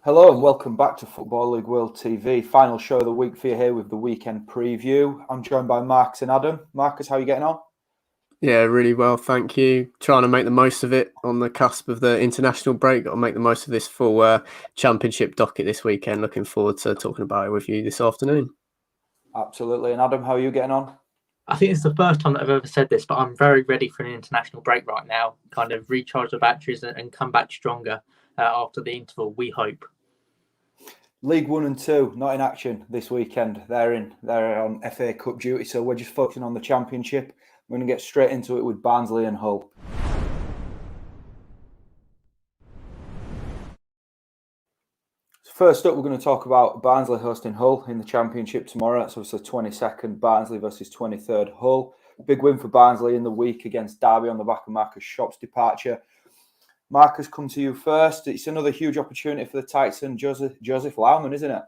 Hello and welcome back to Football League World TV. Final show of the week for you here with the weekend preview. I'm joined by Marcus and Adam. Marcus, how are you getting on? Yeah, really well, thank you. Trying to make the most of it on the cusp of the international break. Got to make the most of this full championship docket this weekend. Looking forward to talking about it with you this afternoon. Absolutely. And Adam, how are you getting on? I think it's the first time that I've ever said this, but I'm very ready for an international break right now. Kind of recharge the batteries and come back stronger after the interval, we hope. League 1 and 2 not in action this weekend. They're on FA Cup duty, so we're just focusing on the championship. We're going to get straight into it with Barnsley and Hull. First up, we're going to talk about Barnsley hosting Hull in the Championship tomorrow. That's obviously 22nd Barnsley versus 23rd Hull. Big win for Barnsley in the week against Derby on the back of Marcus Schopp's departure. Marcus, come to you first. It's another huge opportunity for the Titan Joseph Laumann, isn't it?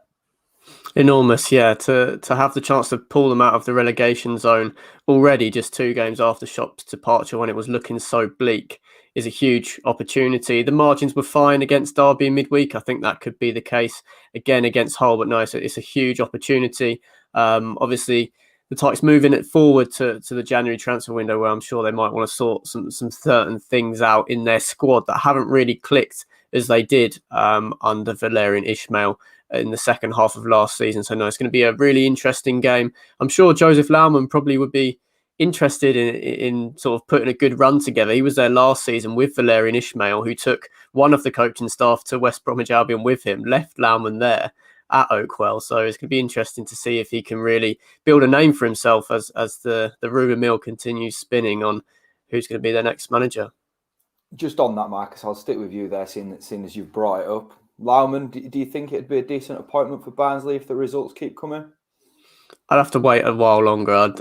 Enormous, yeah. To have the chance to pull them out of the relegation zone already just 2 games after Schopp's departure when it was looking so bleak is a huge opportunity. The margins were fine against Derby midweek. I think that could be the case again against Hull, but no, it's a huge opportunity. Obviously, the Titans moving it forward to the January transfer window, where I'm sure they might want to sort some certain things out in their squad that haven't really clicked as they did under Valérien Ismaël in the second half of last season. So no, it's going to be a really interesting game. I'm sure Joseph Laumann probably would be interested in sort of putting a good run together. He was there last season with Valérien Ismaël, who took one of the coaching staff to West Bromwich Albion with him, left Laumann there at Oakwell. So it's going to be interesting to see if he can really build a name for himself as the rumour mill continues spinning on who's going to be their next manager. Just on that, Marcus, I'll stick with you there, seeing as you've brought it up. Laumann, do you think it'd be a decent appointment for Barnsley if the results keep coming? I'd have to wait a while longer.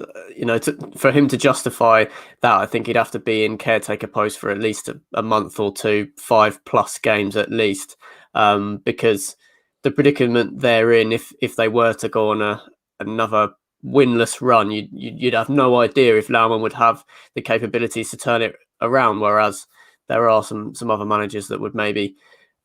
For him to justify that, I think he'd have to be in caretaker post for at least a month or two, 5+ games at least, because the predicament they're in, if they were to go on another winless run, you'd have no idea if Laumann would have the capabilities to turn it around. Whereas there are some other managers that would maybe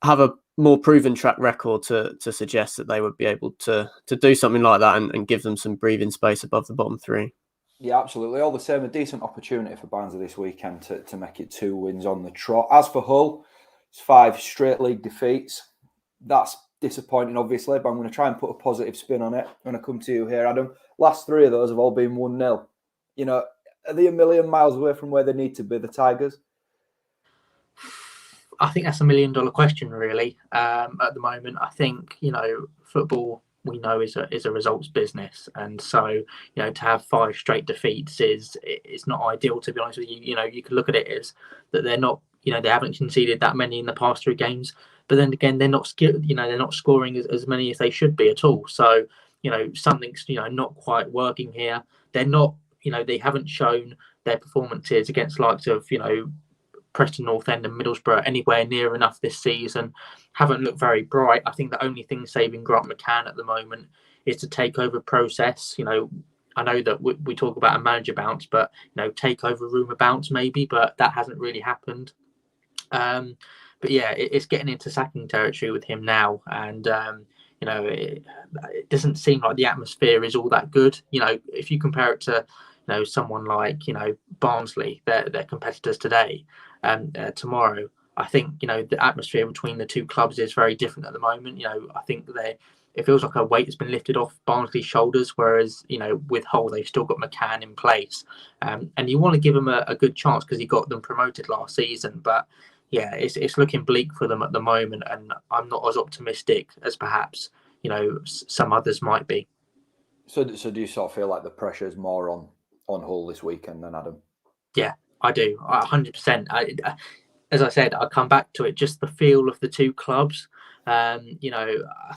have a more proven track record to suggest that they would be able to do something like that and give them some breathing space above the bottom 3. Yeah, absolutely. All the same, a decent opportunity for Barnsley this weekend to make it 2 wins on the trot. As for Hull, it's 5 straight league defeats. That's disappointing, obviously, but I'm going to try and put a positive spin on it. I'm going to come to you here, Adam. Last 3 of those have all been 1-0. You know, are they a million miles away from where they need to be, the Tigers? I think that's $1 million question, really. At the moment, I think football we know is a results business, and so to have 5 straight defeats is not ideal. To be honest with you, you could look at it as that they're not they haven't conceded that many in the past 3 games, but then again they're not they're not scoring as many as they should be at all. So something's not quite working here. They're not they haven't shown their performances against likes of Preston North End and Middlesbrough anywhere near enough this season. Haven't looked very bright. I think the only thing saving Grant McCann at the moment is the takeover process. I know that we talk about a manager bounce, but takeover rumour bounce maybe, but that hasn't really happened. But yeah, it's getting into sacking territory with him now, and it doesn't seem like the atmosphere is all that good. If you compare it to someone like Barnsley, their competitors today. Tomorrow, I think the atmosphere between the 2 clubs is very different at the moment. I think it feels like a weight has been lifted off Barnsley's shoulders, whereas with Hull they've still got McCann in place, and you want to give him a good chance because he got them promoted last season. But yeah, it's looking bleak for them at the moment, and I'm not as optimistic as perhaps some others might be. So do you sort of feel like the pressure is more on Hull this weekend than Adam? Yeah, I do. 100%. As I said, I come back to it. Just the feel of the 2 clubs. I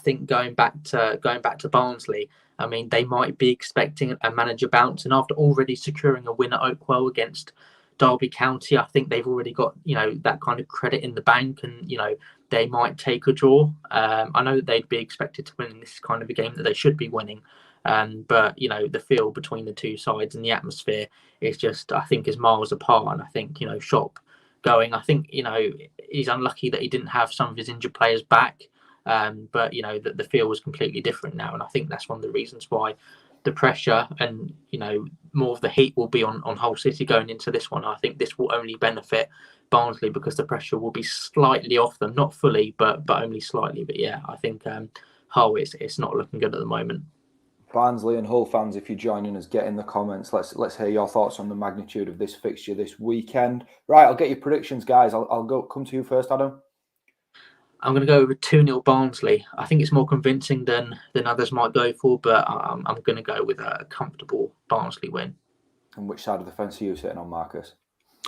think going back to Barnsley, I mean, they might be expecting a manager bounce, and after already securing a win at Oakwell against Derby County, I think they've already got that kind of credit in the bank, and they might take a draw. I know that they'd be expected to win in this kind of a game that they should be winning. But the feel between the 2 sides and the atmosphere is just, I think, is miles apart. And I think Schopp going, I think he's unlucky that he didn't have some of his injured players back But the feel was completely different now, and I think that's one of the reasons why the pressure and more of the heat will be on Hull City going into this one. I think this will only benefit Barnsley because the pressure will be slightly off them, not fully, but only slightly. But yeah, I think Hull it's not looking good at the moment. Barnsley and Hull fans, if you're joining us, get in the comments. Let's hear your thoughts on the magnitude of this fixture this weekend. Right, I'll get your predictions, guys. I'll come to you first, Adam. I'm going to go with 2-0 Barnsley. I think it's more convincing than others might go for, but I'm going to go with a comfortable Barnsley win. And which side of the fence are you sitting on, Marcus?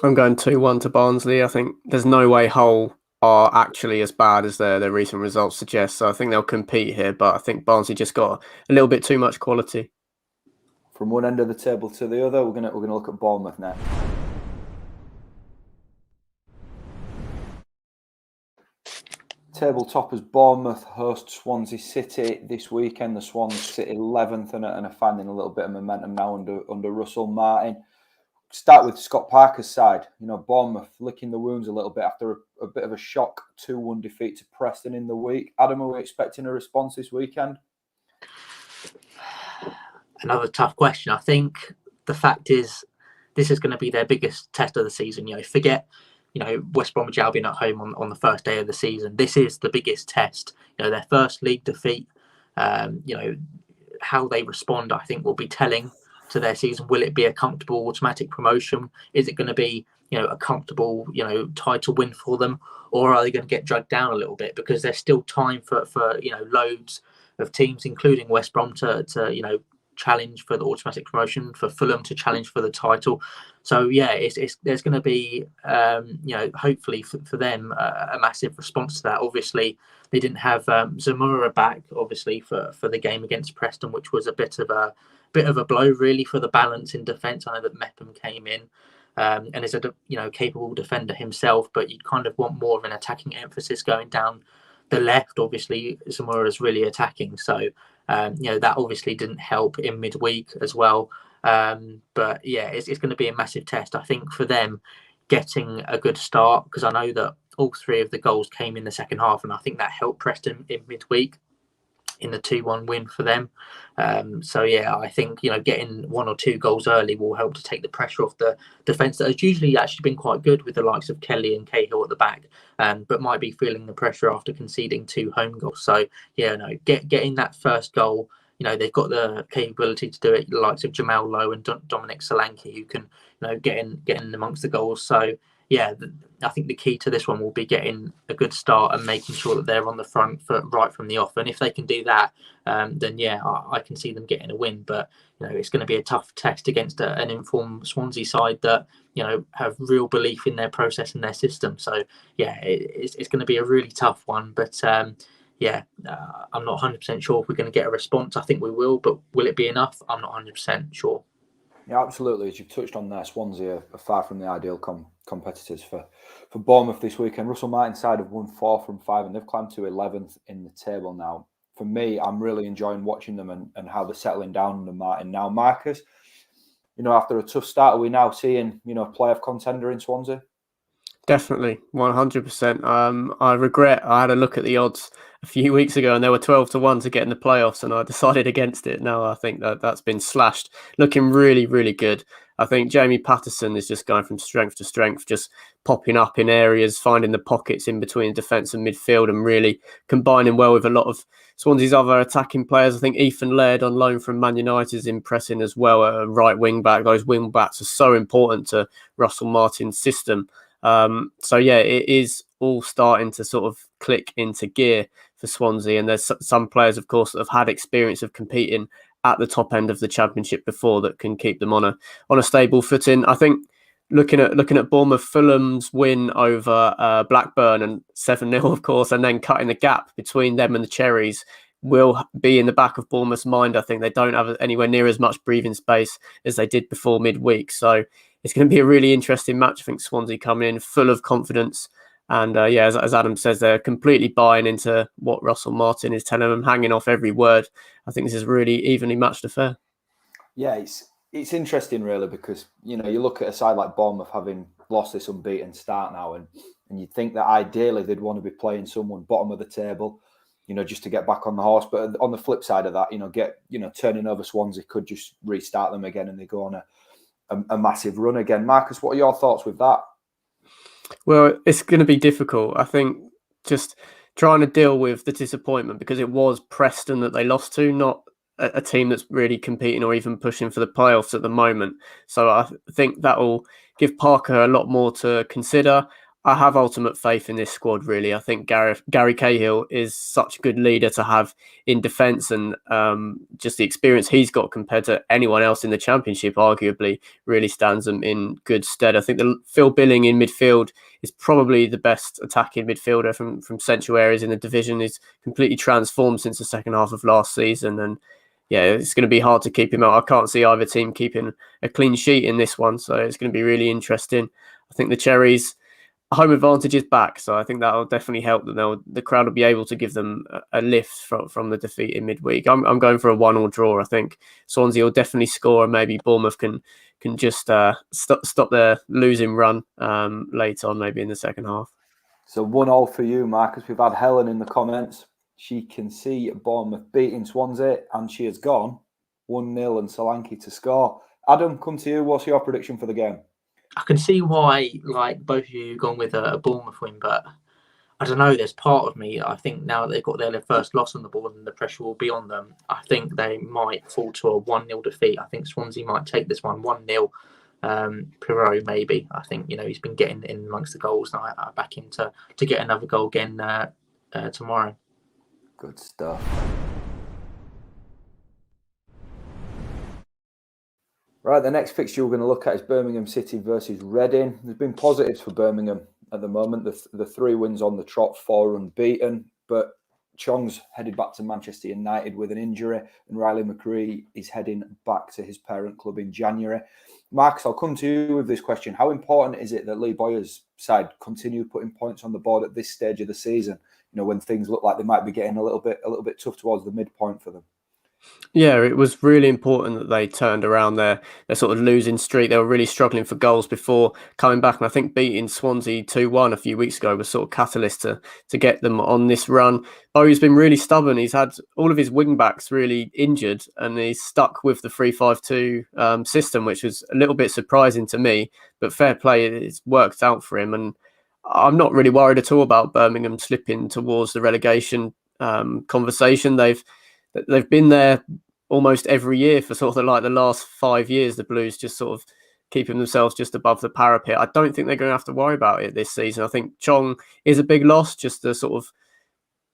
I'm going 2-1 to Barnsley. I think there's no way Hull are actually as bad as their recent results suggest. So I think they'll compete here, but I think Barnsley just got a little bit too much quality. From one end of the table to the other, we're gonna look at Bournemouth next. Table toppers Bournemouth host Swansea City this weekend. The Swans sit 11th and are finding a little bit of momentum now under Russell Martin. Start with Scott Parker's side. Bournemouth licking the wounds a little bit after a bit of a shock 2-1 defeat to Preston in the week. Adam, are we expecting a response this weekend? Another tough question. I think the fact is this is going to be their biggest test of the season. Forget West Bromwich Albion at home on the first day of the season. This is the biggest test. Their first league defeat. How they respond, I think, will be telling to their season. Will it be a comfortable automatic promotion? Is it going to be a comfortable title win for them, or are they going to get dragged down a little bit? Because there's still time for loads of teams, including West Brom, to challenge for the automatic promotion, for Fulham to challenge for the title. So yeah, there's going to be hopefully for them a massive response to that. Obviously they didn't have Zamora back obviously for the game against Preston, which was a bit of a blow really for the balance in defence. I know that Mepham came in and is a capable defender himself, but you'd kind of want more of an attacking emphasis going down the left. Obviously Zamora is really attacking, so that obviously didn't help in midweek as well. But yeah, it's going to be a massive test, I think, for them getting a good start, because I know that all three of the goals came in the second half, and I think that helped Preston in midweek in the 2-1 win for them. So yeah, I think getting 1 or 2 goals early will help to take the pressure off the defence that has usually actually been quite good with the likes of Kelly and Cahill at the back, but might be feeling the pressure after conceding 2 home goals. So yeah, getting that first goal, they've got the capability to do it. The likes of Jamal Lowe and Dominic Solanke, who can get in amongst the goals. So yeah, I think the key to this one will be getting a good start and making sure that they're on the front foot right from the off. And if they can do that, then yeah, I can see them getting a win. But it's going to be a tough test against an informed Swansea side that have real belief in their process and their system. So yeah, it's going to be a really tough one. But I'm not 100% sure if we're going to get a response. I think we will, but will it be enough? I'm not 100% sure. Yeah, absolutely. As you've touched on there, Swansea are far from the ideal competitors for Bournemouth this weekend. Russell Martin's side have won 4 from 5 and they've climbed to 11th in the table now. For me, I'm really enjoying watching them and how they're settling down under Martin now. Marcus, after a tough start, are we now seeing, playoff contender in Swansea? Definitely, 100%. I regret I had a look at the odds a few weeks ago and they were 12-1 to get in the playoffs, and I decided against it. Now I think that's been slashed. Looking really, really good. I think Jamie Patterson is just going from strength to strength, just popping up in areas, finding the pockets in between defence and midfield, and really combining well with a lot of Swansea's other attacking players. I think Ethan Laird on loan from Man United is impressing as well. A right wing back. Those wing backs are so important to Russell Martin's system. So yeah, it is all starting to sort of click into gear for Swansea, and there's some players, of course, that have had experience of competing at the top end of the Championship before that can keep them on a stable footing. I think looking at Bournemouth, Fulham's win over Blackburn and 7-0, of course, and then cutting the gap between them and the Cherries will be in the back of Bournemouth's mind. I think they don't have anywhere near as much breathing space as they did before midweek. So it's going to be a really interesting match. I think Swansea coming in full of confidence. And as Adam says, they're completely buying into what Russell Martin is telling them, hanging off every word. I think this is really evenly matched affair. Yeah, it's interesting really, because you look at a side like Bournemouth having lost this unbeaten start now, and you'd think that ideally they'd want to be playing someone bottom of the table, just to get back on the horse. But on the flip side of that, turning over Swansea could just restart them again and they go on a massive run again. Marcus, what are your thoughts with that? Well, it's going to be difficult. I think just trying to deal with the disappointment, because it was Preston that they lost to, not a team that's really competing or even pushing for the playoffs at the moment. So I think that will give Parker a lot more to consider. I have ultimate faith in this squad, really. I think Gary Cahill is such a good leader to have in defence, and just the experience he's got compared to anyone else in the Championship arguably really stands them in good stead. I think Phil Billing in midfield is probably the best attacking midfielder from central areas in the division. He's completely transformed since the second half of last season, and yeah, it's going to be hard to keep him out. I can't see either team keeping a clean sheet in this one, so it's going to be really interesting. I think the Cherries' home advantage is back, so I think that'll definitely help them. The crowd will be able to give them a lift from the defeat in midweek. I'm going for a 1-1 draw. I think Swansea will definitely score, and maybe Bournemouth can just stop their losing run later on, maybe in the second half. So 1-1 for you, Marcus. We've had Helen in the comments. She can see Bournemouth beating Swansea, and she has gone 1-0 and Solanke to score. Adam, come to you. What's your prediction for the game? I can see why, both of you gone with a Bournemouth win, but I don't know. There's part of me, I think now they've got their first loss on the board and the pressure will be on them, I think they might fall to a 1-0 defeat. I think Swansea might take this one 1-0. Pirot maybe. I think he's been getting in amongst the goals, and I back him to get another goal again tomorrow. Good stuff. Right, the next fixture we're going to look at is Birmingham City versus Reading. There's been positives for Birmingham at the moment. The 3 wins on the trot, 4 unbeaten. But Chong's headed back to Manchester United with an injury, and Riley McCree is heading back to his parent club in January. Marcus, I'll come to you with this question. How important is it that Lee Boyer's side continue putting points on the board at this stage of the season? When things look like they might be getting a little bit tough towards the midpoint for them. Yeah, it was really important that they turned around their sort of losing streak. They were really struggling for goals before coming back, and I think beating Swansea 2-1 a few weeks ago was sort of catalyst to get them on this run. Bowie's been really stubborn. He's had all of his wing backs really injured, and he's stuck with the 3-5-2 system, which was a little bit surprising to me, but fair play, it's worked out for him. And I'm not really worried at all about Birmingham slipping towards the relegation conversation. They've been there almost every year for sort of the last 5 years. The Blues just sort of keeping themselves just above the parapet. I don't think they're going to have to worry about it this season. I think Chong is a big loss, just the sort of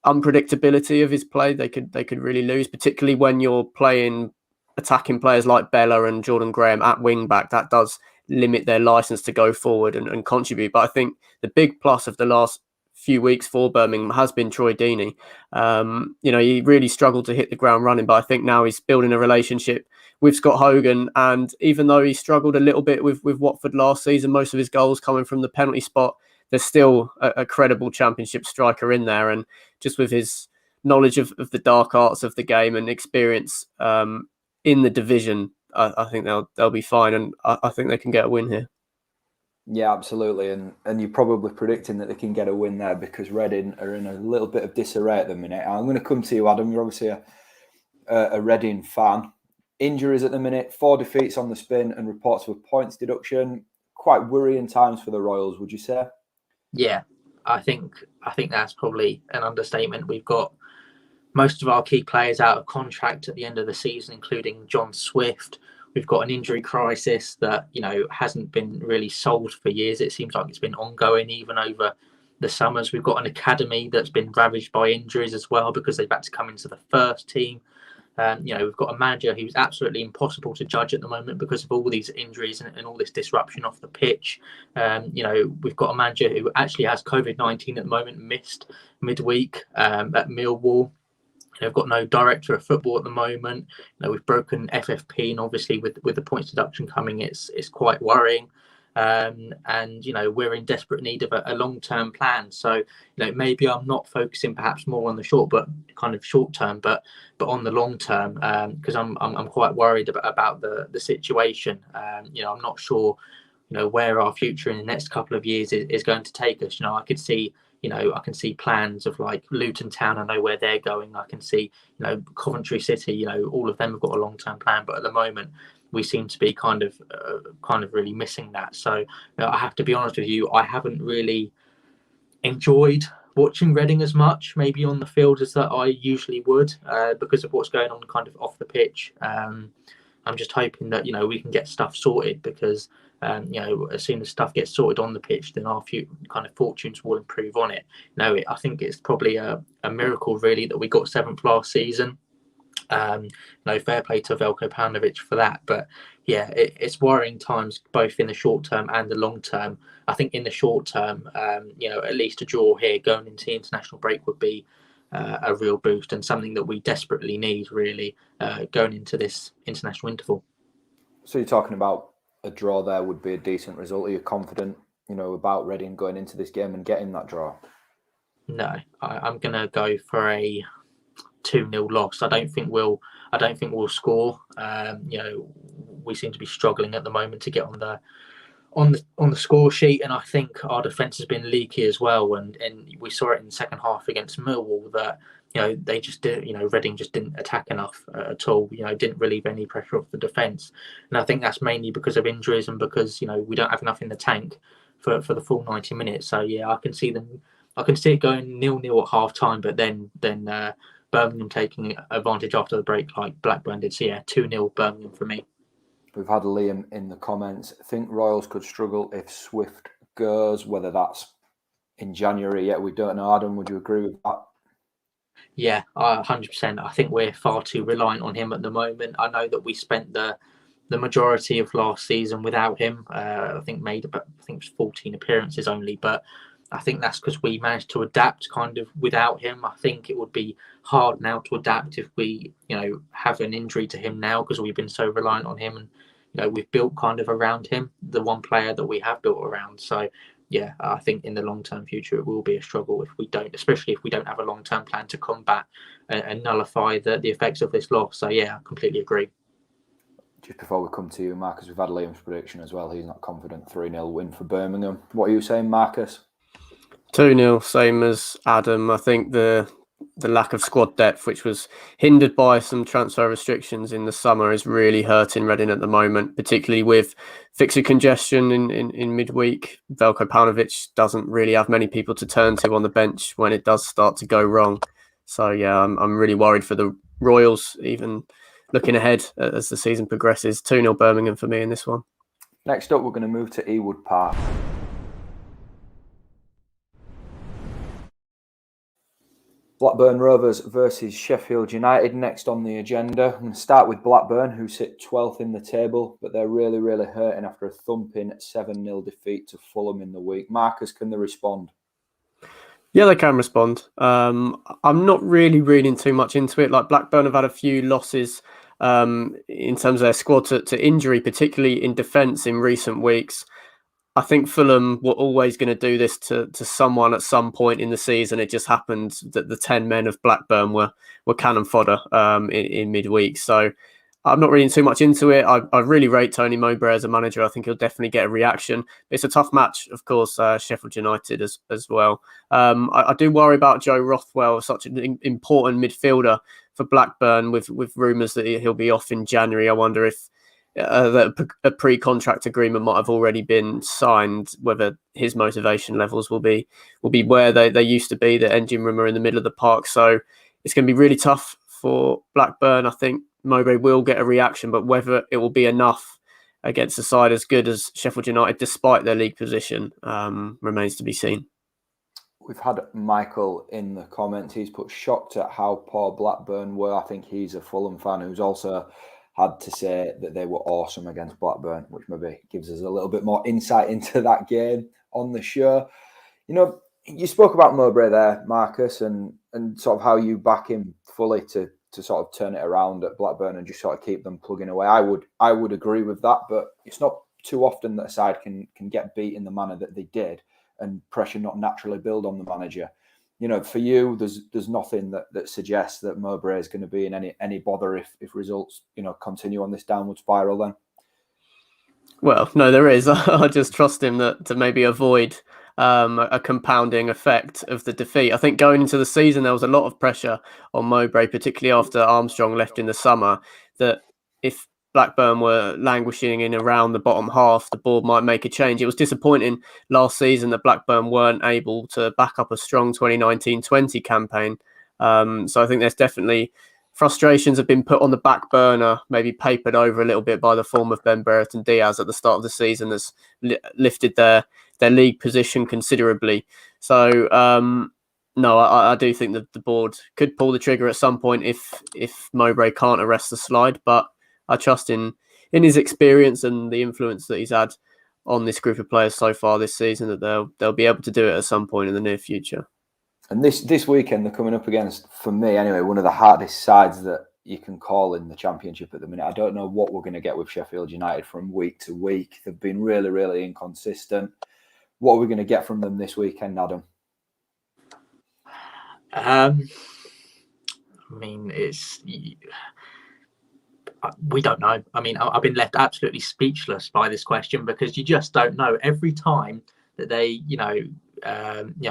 unpredictability of his play. They could really lose, particularly when you're playing attacking players like Bella and Jordan Graham at wing back. That does limit their license to go forward and contribute. But I think the big plus of the last few weeks for Birmingham has been Troy Deeney. He really struggled to hit the ground running, but I think now he's building a relationship with Scott Hogan, and even though he struggled a little bit with Watford last season, most of his goals coming from the penalty spot, there's still a credible Championship striker in there, and just with his knowledge of the dark arts of the game and experience in the division, I think they'll be fine, and I think they can get a win here. Yeah, absolutely. And you're probably predicting that they can get a win there because Reading are in a little bit of disarray at the minute. I'm going to come to you, Adam. You're obviously a Reading fan. Injuries at the minute, 4 defeats on the spin and reports of a points deduction. Quite worrying times for the Royals, would you say? Yeah, I think that's probably an understatement. We've got most of our key players out of contract at the end of the season, including John Swift. We've got an injury crisis that, hasn't been really solved for years. It seems like it's been ongoing even over the summers. We've got an academy that's been ravaged by injuries as well because they've had to come into the first team. We've got a manager who's absolutely impossible to judge at the moment because of all these injuries and all this disruption off the pitch. We've got a manager who actually has COVID-19 at the moment, missed midweek at Millwall. They've got no director of football at the moment. We've broken FFP, and obviously with the points deduction coming, it's quite worrying. We're in desperate need of a long-term plan. So, maybe I'm not focusing perhaps more on the short term, but on the long term, because I'm quite worried about the situation. I'm not sure, where our future in the next couple of years is going to take us. I could see, I can see plans of like Luton Town. I know where they're going. I can see, Coventry City. All of them have got a long-term plan. But at the moment, we seem to be kind of really missing that. So I have to be honest with you. I haven't really enjoyed watching Reading as much, maybe on the field, as that I usually would, because of what's going on kind of off the pitch. I'm just hoping that we can get stuff sorted, because as soon as stuff gets sorted on the pitch, then our few kind of fortunes will improve on it. I think it's probably a miracle really that we got 7th last season. Fair play to Veljko Paunovic for that, but yeah, it's worrying times both in the short term and the long term. I think in the short term, at least a draw here going into the international break would be a real boost, and something that we desperately need really going into this international interval. So you're talking about a draw there would be a decent result. Are you confident, about Reading going into this game and getting that draw? No, I'm going to go for a 2-0 loss. I don't think we'll score. We seem to be struggling at the moment to get on the score sheet, and I think our defence has been leaky as well. And we saw it in the second half against Millwall that they just did. Reading just didn't attack enough at all. Didn't relieve any pressure off the defence, and I think that's mainly because of injuries and because we don't have enough in the tank for the full 90 minutes. So yeah, I can see it going 0-0 at half time, but then Birmingham taking advantage after the break like Blackburn did. So yeah, 2-0 Birmingham for me. We've had Liam in the comments. I think Royals could struggle if Swift goes, whether that's in January yet. We don't know. Adam, would you agree with that? Yeah, 100%. I think we're far too reliant on him at the moment. I know that we spent the majority of last season without him. I think it was 14 appearances only, but I think that's because we managed to adapt kind of without him. I think it would be hard now to adapt if we, have an injury to him now, because we've been so reliant on him, and we've built kind of around him, the one player that we have built around. So yeah, I think in the long-term future it will be a struggle especially if we don't have a long-term plan to combat and nullify the effects of this loss. So yeah, I completely agree. Just before we come to you, Marcus, we've had Liam's prediction as well. He's not confident. 3-0 win for Birmingham. What are you saying, Marcus? 2-0, same as Adam. I think the lack of squad depth, which was hindered by some transfer restrictions in the summer, is really hurting Reading at the moment, particularly with fixture congestion in midweek. Veljko Paunovic doesn't really have many people to turn to on the bench when it does start to go wrong. So yeah, I'm really worried for the Royals, even looking ahead as the season progresses. 2-0 Birmingham for me in this one. Next up, we're going to move to Ewood Park. Blackburn Rovers versus Sheffield United next on the agenda. I'm going to start with Blackburn, who sit 12th in the table, but they're really, really hurting after a thumping 7-0 defeat to Fulham in the week. Marcus, can they respond? Yeah, they can respond. I'm not really reading too much into it. Like, Blackburn have had a few losses in terms of their squad to injury, particularly in defence in recent weeks. I think Fulham were always going to do this to someone at some point in the season. It just happened that the 10 men of Blackburn were cannon fodder in midweek. So I'm not reading too much into it. I really rate Tony Mowbray as a manager. I think he'll definitely get a reaction. It's a tough match, of course, Sheffield United as well. I do worry about Joe Rothwell, such an important midfielder for Blackburn, with rumours that he'll be off in January. I wonder if that a pre-contract agreement might have already been signed, whether his motivation levels will be where they used to be, the engine room are in the middle of the park. So it's going to be really tough for Blackburn. I think Mowbray will get a reaction, but whether it will be enough against a side as good as Sheffield United, despite their league position, remains to be seen. We've had Michael in the comments. He's put shocked at how poor Blackburn were. I think he's a Fulham fan who's also had to say that they were awesome against Blackburn, which maybe gives us a little bit more insight into that game on the show. You spoke about Mowbray there, Marcus, and sort of how you back him fully to sort of turn it around at Blackburn and just sort of keep them plugging away. I would agree with that, but it's not too often that a side can get beat in the manner that they did and pressure not naturally build on the manager. For you, there's nothing that suggests that Mowbray is going to be in any bother if results, continue on this downward spiral then? Well, no, there is. I just trust him to maybe avoid a compounding effect of the defeat. I think going into the season, there was a lot of pressure on Mowbray, particularly after Armstrong left in the summer, that if Blackburn were languishing in around the bottom half, the board might make a change. It was disappointing last season that Blackburn weren't able to back up a strong 2019-20 campaign. So I think there's definitely frustrations have been put on the back burner, maybe papered over a little bit by the form of Ben Brereton Diaz at the start of the season that's lifted their league position considerably. So no, I do think that the board could pull the trigger at some point if Mowbray can't arrest the slide, but I trust in his experience and the influence that he's had on this group of players so far this season that they'll be able to do it at some point in the near future. And this weekend they're coming up against, for me anyway, one of the hardest sides that you can call in the Championship at the minute. I don't know what we're going to get with Sheffield United from week to week. They've been really, really inconsistent. What are we going to get from them this weekend, Adam? I mean, we don't know. I mean, I've been left absolutely speechless by this question because you just don't know. Every time that they,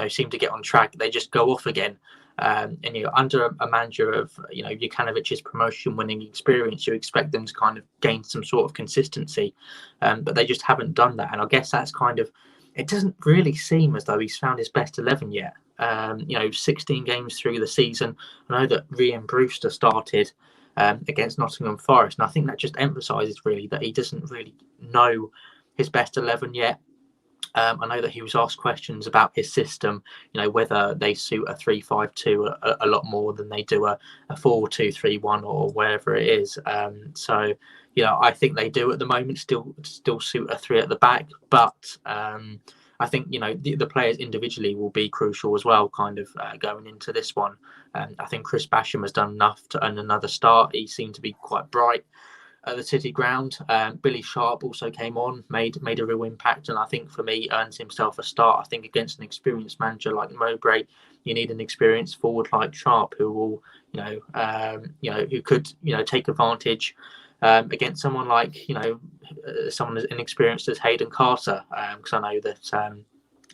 seem to get on track, they just go off again. And under a manager of Jukanovic's promotion-winning experience, you expect them to kind of gain some sort of consistency, but they just haven't done that. And I guess that's kind of, it doesn't really seem as though he's found his best 11 yet. 16 games through the season. I know that Rhian Brewster started against Nottingham Forest, and I think that just emphasises really that he doesn't really know his best 11 yet. I know that he was asked questions about his system, whether they suit a 3-5-2 a lot more than they do a 4-2-3-1 or wherever it is. So I think they do at the moment still suit a 3 at the back, but I think the players individually will be crucial as well, kind of going into this one. I think Chris Basham has done enough to earn another start. He seemed to be quite bright at the City ground. Billy Sharp also came on, made a real impact, and I think for me earns himself a start. I think against an experienced manager like Mowbray, you need an experienced forward like Sharp who will, who could, take advantage against someone like, someone as inexperienced as Hayden Carter, because I know that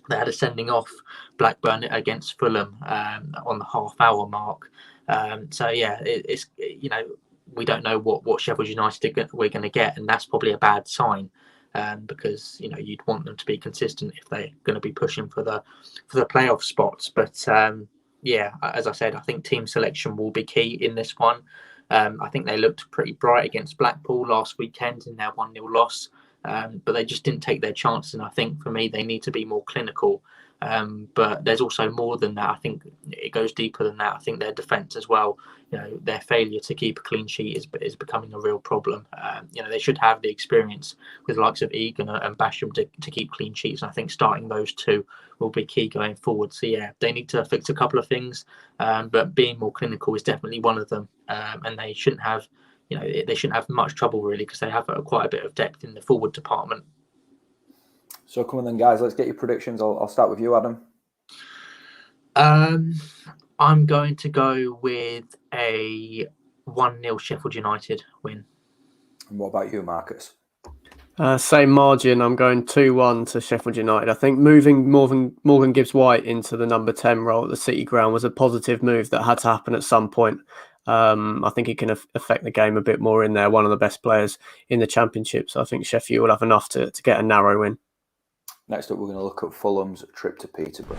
they had a sending off Blackburn against Fulham on the half-hour mark. It's we don't know what Sheffield United we're going to get, and that's probably a bad sign because you'd want them to be consistent if they're going to be pushing for the playoff spots. But as I said, I think team selection will be key in this one. I think they looked pretty bright against Blackpool last weekend in their 1-0 loss, but they just didn't take their chances. And I think for me, they need to be more clinical. But there's also more than that. I think it goes deeper than that. I think their defence as well, their failure to keep a clean sheet is becoming a real problem. They should have the experience with the likes of Egan and Basham to keep clean sheets. And I think starting those two will be key going forward. So they need to fix a couple of things, but being more clinical is definitely one of them. And they shouldn't have, they shouldn't have much trouble really because they have quite a bit of depth in the forward department. So come on then, guys. Let's get your predictions. I'll start with you, Adam. I'm going to go with a 1-0 Sheffield United win. And what about you, Marcus? Same margin. I'm going 2-1 to Sheffield United. I think moving Morgan Gibbs-White into the number 10 role at the City ground was a positive move that had to happen at some point. I think he can affect the game a bit more in there. One of the best players in the Championship. So I think Sheffield will have enough to get a narrow win. Next up, we're going to look at Fulham's trip to Peterborough.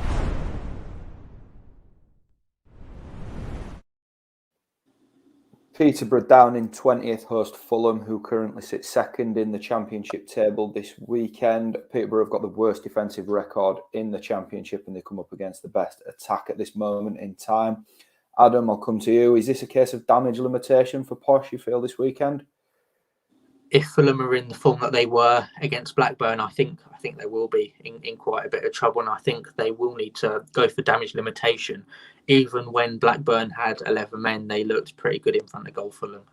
Peterborough down in 20th host Fulham, who currently sit second in the Championship table this weekend. Peterborough have got the worst defensive record in the Championship and they come up against the best attack at this moment in time. Adam, I'll come to you. Is this a case of damage limitation for Posh, you feel, this weekend? If Fulham are in the form that they were against Blackburn, I think they will be in quite a bit of trouble, and I think they will need to go for damage limitation. Even when Blackburn had 11 men, they looked pretty good in front of goal. Fulham,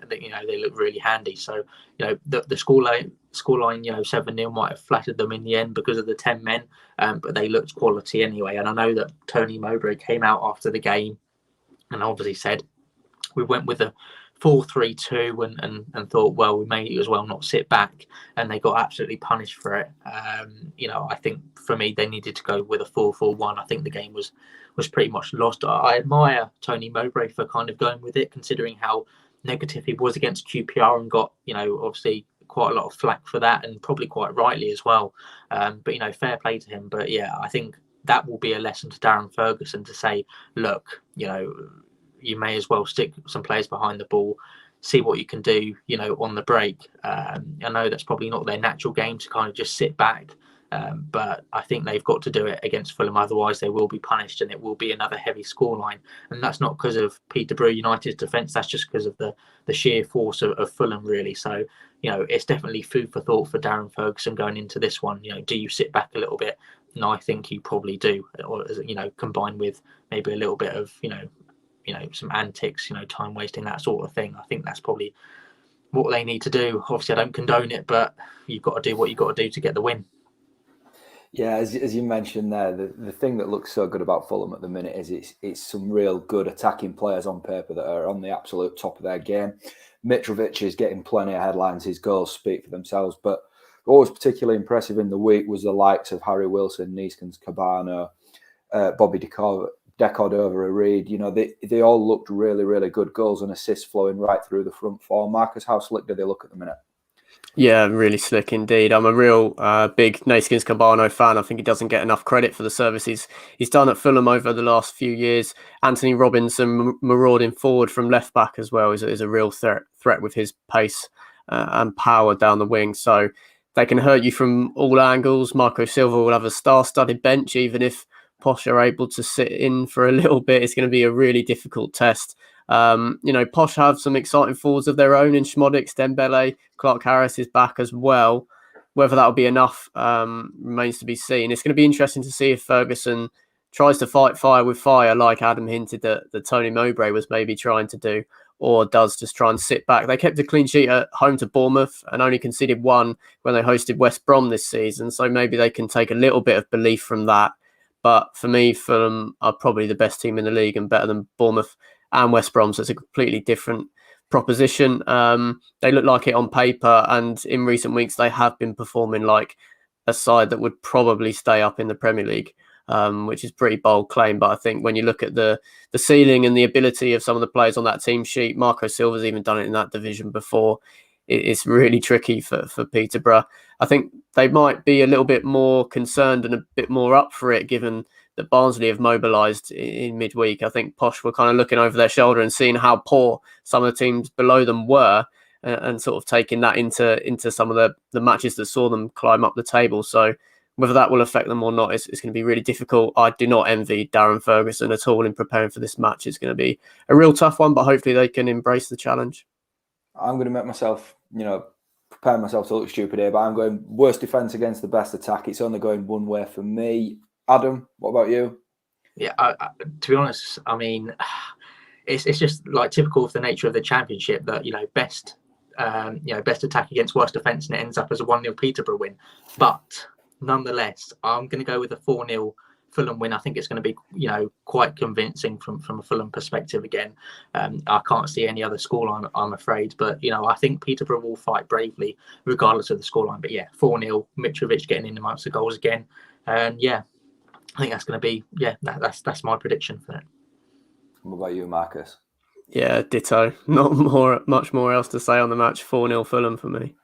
they looked really handy. So the scoreline 7-0 might have flattered them in the end because of the 10 men, but they looked quality anyway. And I know that Tony Mowbray came out after the game and obviously said we went with a 4-3-2 and thought, well, we may as well not sit back, and they got absolutely punished for it. I think for me they needed to go with a 4-4-1. I think the game was pretty much lost. I admire Tony Mowbray for kind of going with it, considering how negative he was against QPR and got, obviously quite a lot of flack for that, and probably quite rightly as well. But fair play to him. But yeah, I think that will be a lesson to Darren Ferguson to say, look, you may as well stick some players behind the ball, see what you can do, on the break. I know that's probably not their natural game to kind of just sit back, but I think they've got to do it against Fulham. Otherwise, they will be punished, and it will be another heavy scoreline. And that's not because of Peterborough United's defence. That's just because of the sheer force of Fulham, really. So, it's definitely food for thought for Darren Ferguson going into this one. Do you sit back a little bit? No, I think you probably do. Or, combined with maybe a little bit of, some antics, time wasting, that sort of thing. I think that's probably what they need to do. Obviously, I don't condone it, but you've got to do what you've got to do to get the win. Yeah, as you mentioned there, the thing that looks so good about Fulham at the minute is it's some real good attacking players on paper that are on the absolute top of their game. Mitrovic is getting plenty of headlines. His goals speak for themselves. But what was particularly impressive in the week was the likes of Harry Wilson, Neeskens Cabano, Bobby Decordova-Reid. They all looked really, really good. Goals and assists flowing right through the front four. Marcus, how slick do they look at the minute? Yeah, really slick indeed. I'm a real big Neeskens Cabano fan. I think he doesn't get enough credit for the service he's done at Fulham over the last few years. Anthony Robinson marauding forward from left back as well is a real threat with his pace and power down the wing. So they can hurt you from all angles. Marco Silva will have a star-studded bench, even if Posh are able to sit in for a little bit. It's going to be a really difficult test. Posh have some exciting forwards of their own in Schmodic, Dembele, Clark Harris is back as well. Whether that'll be enough remains to be seen. It's going to be interesting to see if Ferguson tries to fight fire with fire, like Adam hinted that Tony Mowbray was maybe trying to do, or does just try and sit back. They kept a clean sheet at home to Bournemouth and only conceded one when they hosted West Brom this season. So maybe they can take a little bit of belief from that. But for me, Fulham are probably the best team in the league and better than Bournemouth and West Brom. So it's a completely different proposition. They look like it on paper, and in recent weeks they have been performing like a side that would probably stay up in the Premier League, which is a pretty bold claim. But I think when you look at the ceiling and the ability of some of the players on that team sheet, Marco Silva's even done it in that division before. It's really tricky for Peterborough. I think they might be a little bit more concerned and a bit more up for it, given that Barnsley have mobilised in midweek. I think Posh were kind of looking over their shoulder and seeing how poor some of the teams below them were, and sort of taking that into some of the matches that saw them climb up the table. So whether that will affect them or not, it's going to be really difficult. I do not envy Darren Ferguson at all in preparing for this match. It's going to be a real tough one, but hopefully they can embrace the challenge. I'm going to make myself, prepare myself to look stupid here, but I'm going worst defence against the best attack. It's only going one way for me. Adam, what about you? Yeah, to be honest, I mean, it's just like typical of the nature of the Championship that best attack against worst defence, and it ends up as a 1-0 Peterborough win. But nonetheless, I'm going to go with a 4-0 Fulham win. I think it's going to be quite convincing from a Fulham perspective again. I can't see any other scoreline, I'm afraid, but I think Peterborough will fight bravely regardless of the scoreline. But yeah, 4-0, Mitrovic getting in amongst the goals again, and yeah, I think that's going to be that's my prediction for it. What about you, Marcus? Yeah, ditto. Not much more else to say on the match. 4-0 Fulham for me.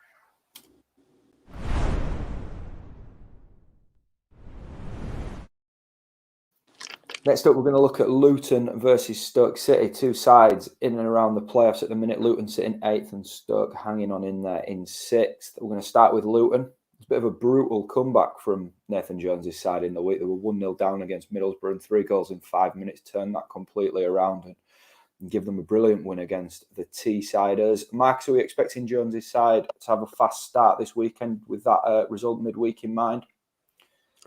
Next up, we're going to look at Luton versus Stoke City. Two sides in and around the playoffs at the minute. Luton sitting 8th and Stoke hanging on in there in 6th. We're going to start with Luton. It's a bit of a brutal comeback from Nathan Jones' side in the week. They were 1-0 down against Middlesbrough and 3 goals in 5 minutes. Turned that completely around and give them a brilliant win against the T-siders. Marcus, are we expecting Jones' side to have a fast start this weekend with that result midweek in mind?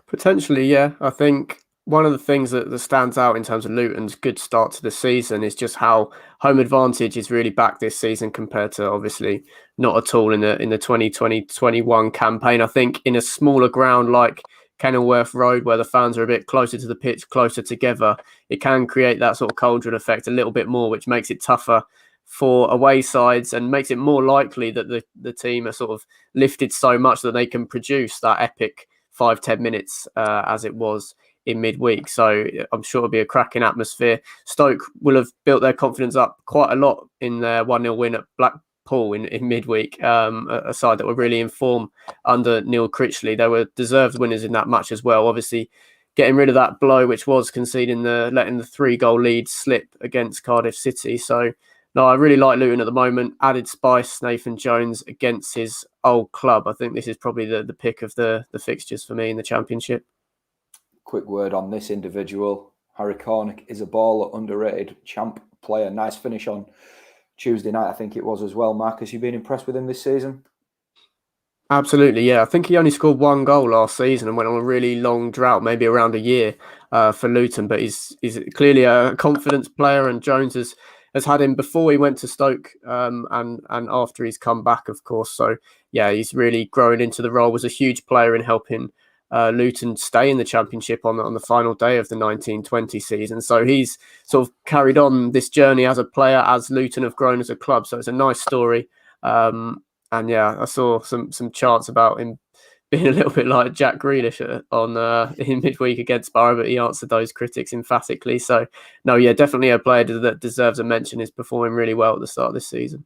Potentially, yeah. I think one of the things that stands out in terms of Luton's good start to the season is just how home advantage is really back this season compared to obviously not at all in the 2020-21 campaign. I think in a smaller ground like Kenilworth Road, where the fans are a bit closer to the pitch, closer together, it can create that sort of cauldron effect a little bit more, which makes it tougher for away sides and makes it more likely that the team are sort of lifted so much that they can produce that epic 5-10 minutes as it was in midweek. So I'm sure it'll be a cracking atmosphere. Stoke will have built their confidence up quite a lot in their 1-0 win at Blackpool in midweek, a side that were really in form under Neil Critchley. They were deserved winners in that match as well. Obviously, getting rid of that blow, which was letting the 3-goal lead slip against Cardiff City. So, no, I really like Luton at the moment. Added spice, Nathan Jones against his old club. I think this is probably the pick of the fixtures for me in the Championship. Quick word on this individual. Harry Cornick is a baller, underrated champ player. Nice finish on Tuesday night, I think it was as well. Marcus, you been impressed with him this season? Absolutely, yeah. I think he only scored 1 goal last season and went on a really long drought, maybe around a year for Luton. But he's clearly a confidence player, and Jones has had him before he went to Stoke and after he's come back, of course. So, yeah, he's really growing into the role, was a huge player in helping Luton stay in the Championship on the final day of the 1920 season. So he's sort of carried on this journey as a player as Luton have grown as a club. So it's a nice story. And yeah, I saw some chants about him being a little bit like Jack Grealish in midweek against Borough, but he answered those critics emphatically. So no, yeah, definitely a player that deserves a mention. Is performing really well at the start of this season.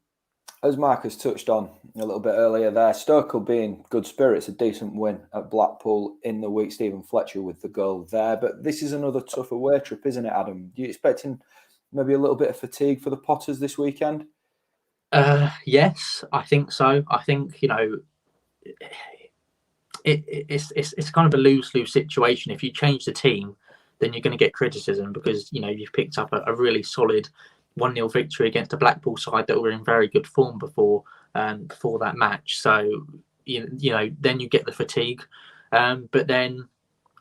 As Marcus touched on a little bit earlier there, Stoke will be in good spirits. A decent win at Blackpool in the week. Stephen Fletcher with the goal there. But this is another tough away trip, isn't it, Adam? Do you expecting maybe a little bit of fatigue for the Potters this weekend? Yes, I think so. I think, it's kind of a lose-lose situation. If you change the team, then you're going to get criticism because, you've picked up a really solid 1-0 victory against a Blackpool side that were in very good form before that match. So, then you get the fatigue. But then,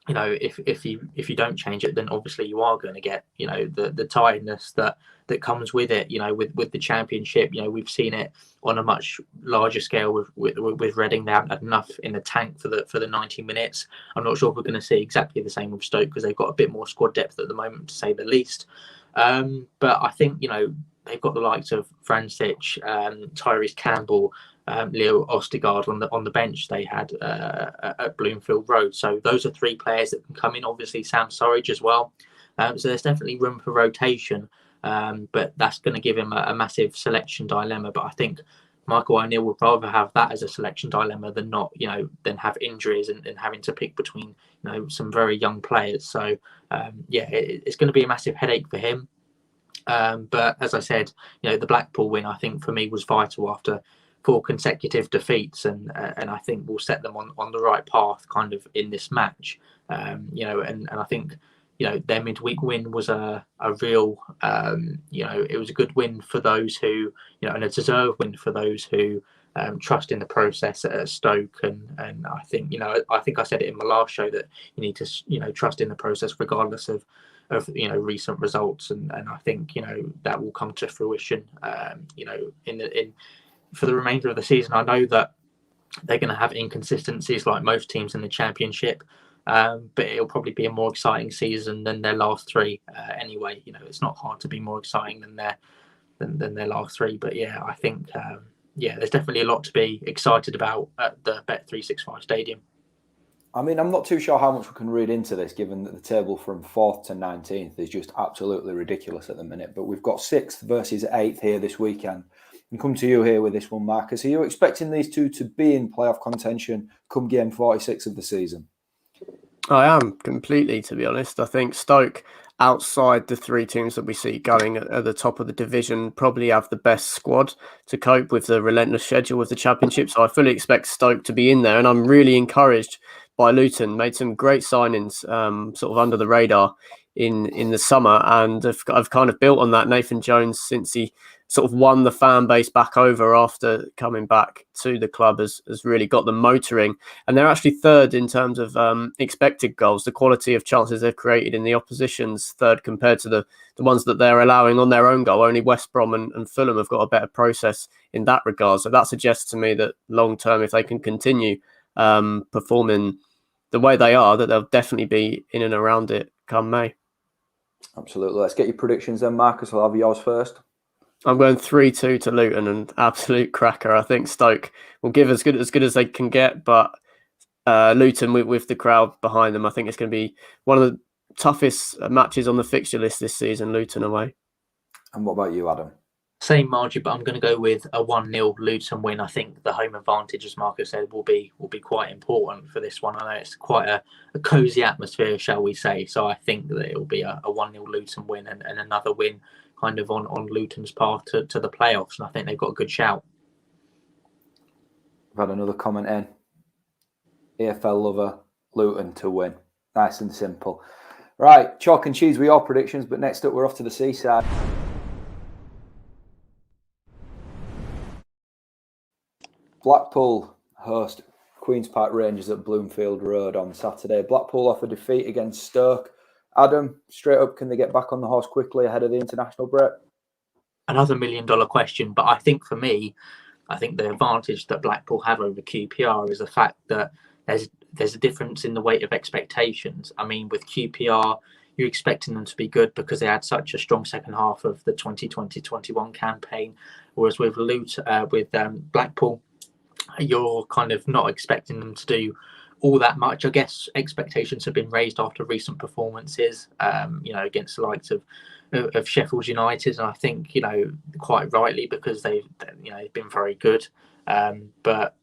if you don't change it, then obviously you are going to get, the tiredness that comes with it, with the Championship. We've seen it on a much larger scale with Reading. They haven't had enough in the tank for the 90 minutes. I'm not sure if we're going to see exactly the same with Stoke because they've got a bit more squad depth at the moment, to say the least. But I think, they've got the likes of Vrancic, Tyrese Campbell, Leo Ostigard on the bench they had at Bloomfield Road. So those are 3 players that can come in. Obviously, Sam Surridge as well. So there's definitely room for rotation, but that's going to give him a massive selection dilemma. But I think Michael O'Neill would rather have that as a selection dilemma than not, than have injuries and having to pick between, some very young players. So it's going to be a massive headache for him. But as I said, the Blackpool win, I think for me was vital after 4 consecutive defeats, and I think will set them on the right path kind of in this match. And I think their midweek win was a real it was a good win for those who and a deserved win for those who trust in the process at Stoke, and I think I said it in my last show that you need to trust in the process regardless of recent results, and I think that will come to fruition for the remainder of the season. I know that they're going to have inconsistencies like most teams in the Championship, but it'll probably be a more exciting season than their last 3 anyway. It's not hard to be more exciting than their last 3, but yeah, I think there's definitely a lot to be excited about at the Bet365 Stadium. I mean, I'm not too sure how much we can read into this, given that the table from 4th to 19th is just absolutely ridiculous at the minute. But we've got 6th versus 8th here this weekend. And come to you here with this one, Marcus. Are you expecting these 2 to be in playoff contention come game 46 of the season? I am completely, to be honest. I think Stoke, outside the 3 teams that we see going at the top of the division, probably have the best squad to cope with the relentless schedule of the Championship. So I fully expect Stoke to be in there. And I'm really encouraged by Luton. Made some great signings sort of under the radar in the summer. And I've kind of built on that. Nathan Jones, since he sort of won the fan base back over after coming back to the club, has really got them motoring. And they're actually 3rd in terms of expected goals. The quality of chances they've created in the opposition's 3rd compared to the ones that they're allowing on their own goal. Only West Brom and Fulham have got a better process in that regard. So that suggests to me that long term, if they can continue performing the way they are, that they'll definitely be in and around it come May. Absolutely. Let's get your predictions then, Marcus. I'll have yours first. I'm going 3-2 to Luton, and absolute cracker. I think Stoke will give as good as they can get, but Luton with the crowd behind them, I think it's going to be one of the toughest matches on the fixture list this season. Luton away. And what about you, Adam? Same margin, but I'm going to go with a 1-0 Luton win. I think the home advantage, as Marcus said, will be quite important for this one. I know it's quite a cosy atmosphere, shall we say. So I think that it will be a 1-0 Luton win and another win kind of on Luton's path to the playoffs. And I think they've got a good shout. I've had another comment in. EFL lover, Luton to win. Nice and simple. Right, chalk and cheese with your predictions, but next up we're off to the seaside. Blackpool host Queen's Park Rangers at Bloomfield Road on Saturday. Blackpool off a defeat against Stoke. Adam, straight up, can they get back on the horse quickly ahead of the international break? Another $1 million question, but I think for me, I think the advantage that Blackpool have over QPR is the fact that there's a difference in the weight of expectations. I mean, with QPR, you're expecting them to be good because they had such a strong second half of the 2020-21 campaign, whereas with Blackpool, you're kind of not expecting them to do all that much. I guess expectations have been raised after recent performances, against the likes of Sheffield United, and I think quite rightly because they've been very good. But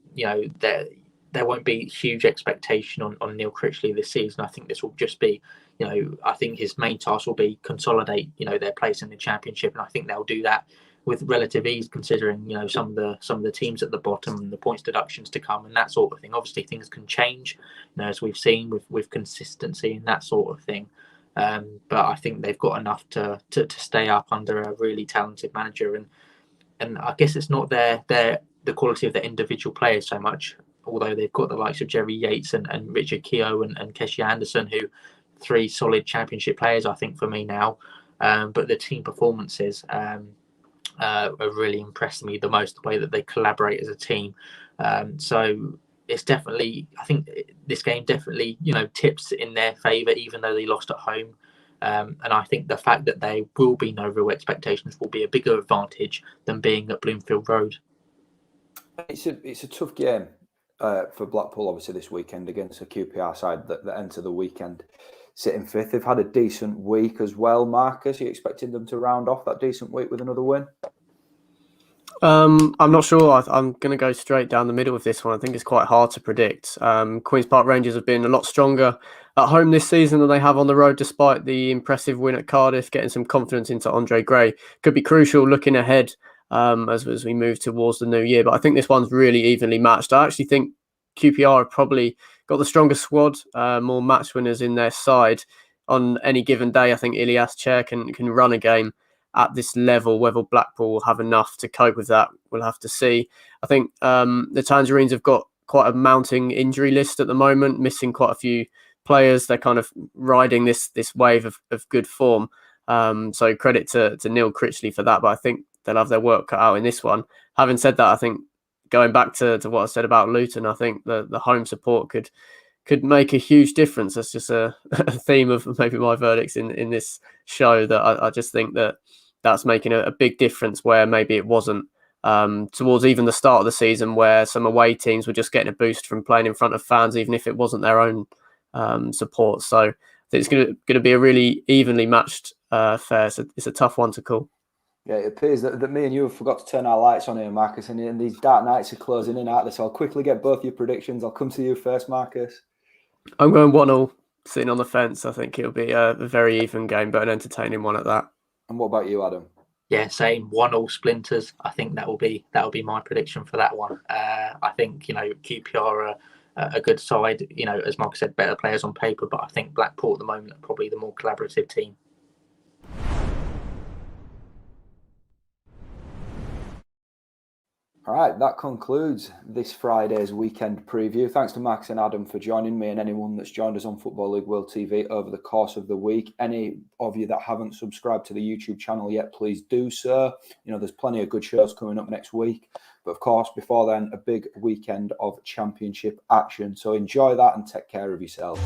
there won't be huge expectation on Neil Critchley this season. I think this will just be, I think his main task will be consolidate, their place in the Championship, and I think they'll do that with relative ease, considering some of the teams at the bottom and the points deductions to come and that sort of thing. Obviously, things can change, as we've seen with consistency and that sort of thing. But I think they've got enough to stay up under a really talented manager, and I guess it's not the quality of the individual players so much, although they've got the likes of Jerry Yates and Richard Keogh and Keshi Anderson, who 3 solid Championship players, I think, for me now. But the team performances have really impressed me the most, the way that they collaborate as a team. So it's definitely, I think this game definitely, tips in their favour, even though they lost at home. And I think the fact that there will be no real expectations will be a bigger advantage than being at Bloomfield Road. It's a tough game for Blackpool, obviously, this weekend against a QPR side that enter the weekend sitting 5th. They've had a decent week as well. Marcus, are you expecting them to round off that decent week with another win? I'm not sure. I'm going to go straight down the middle with this one. I think it's quite hard to predict. Queen's Park Rangers have been a lot stronger at home this season than they have on the road, despite the impressive win at Cardiff. Getting some confidence into Andre Gray could be crucial looking ahead as we move towards the new year. But I think this one's really evenly matched. I actually think QPR have probably got the stronger squad, more match winners in their side. On any given day, I think Ilias Chair can run a game at this level. Whether Blackpool will have enough to cope with that, we'll have to see. I think the Tangerines have got quite a mounting injury list at the moment, missing quite a few players. They're kind of riding this wave of good form. So credit to Neil Critchley for that, but I think they'll have their work cut out in this one. Having said that, I think going back to what I said about Luton, I think the home support could make a huge difference. That's just a theme of maybe my verdicts in this show, that I just think that's making a big difference where maybe it wasn't towards even the start of the season, where some away teams were just getting a boost from playing in front of fans, even if it wasn't their own support. So I think it's going to be a really evenly matched affair. So it's a tough one to call. Yeah, it appears that me and you have forgot to turn our lights on here, Marcus, and these dark nights are closing in, aren't they? So I'll quickly get both your predictions. I'll come to you first, Marcus. I'm going 1-1, sitting on the fence. I think it'll be a very even game, but an entertaining one at that. And what about you, Adam? Yeah, same. 1-1 Splinters. I think that will be my prediction for that one. I think QPR are a good side. As Marcus said, better players on paper, but I think Blackpool at the moment are probably the more collaborative team. All right, that concludes this Friday's weekend preview. Thanks to Max and Adam for joining me, and anyone that's joined us on Football League World TV over the course of the week. Any of you that haven't subscribed to the YouTube channel yet, please do so. There's plenty of good shows coming up next week. But of course, before then, a big weekend of Championship action. So enjoy that and take care of yourself.